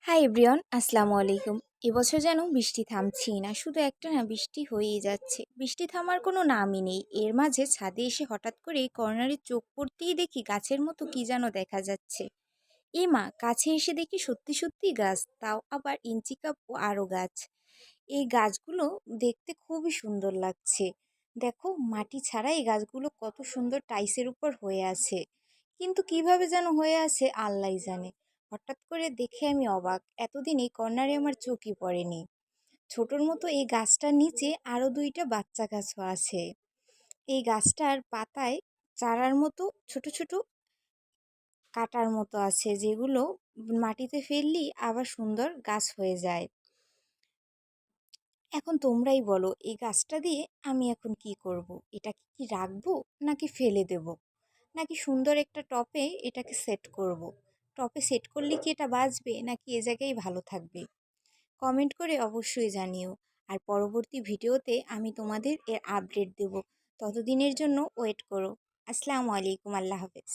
Hi everyone, আসসালামু আলাইকুম। এবছর যেন বৃষ্টি থামছেই না, শুধু একটা না বৃষ্টি হয়েই যাচ্ছে। বৃষ্টি থামার কোনো নামই নেই। এর মাঝে ছাদে এসে হঠাৎ করেই কর্নারে চোখ পড়তেই দেখি গাছের মতো কি যেন দেখা যাচ্ছে। এ মা, কাছে এসে দেখি সত্যি সত্যি গাছ, তাও আবার ইঞ্চি কাপ ও আরও গাছ। এই গাছগুলো দেখতে খুবই সুন্দর লাগছে। দেখো, মাটি ছাড়া এই গাছগুলো কত সুন্দর টাইসের উপর হয়ে আছে, কিন্তু কিভাবে যেন হয়ে আছে আল্লাহই জানে। হঠাৎ করে দেখে আমি অবাক, এতদিন এই কর্নারে আমার চোখই পড়েনি। ছোটোর মতো এই গাছটার নিচে আরও দুইটা বাচ্চা গাছও আছে। এই গাছটার পাতায় চারার মতো ছোট ছোট কাটার মতো আছে, যেগুলো মাটিতে ফেললেই আবার সুন্দর গাছ হয়ে যায়। এখন তোমরাই বলো, এই গাছটা দিয়ে আমি এখন কি করব? এটাকে কি রাখবো, নাকি ফেলে দেব, নাকি সুন্দর একটা টপে এটাকে সেট করব? টপে সেট করলে কি এটা বাঁচবে, নাকি এ জায়গায় ভালো থাকবে? কমেন্ট করে অবশ্যই জানিও। আর পরবর্তী ভিডিওতে আমি তোমাদের এর আপডেট দেব। ততদিনের জন্য ওয়েট করো। আসসালামু আলাইকুম, আল্লাহ হাফেজ।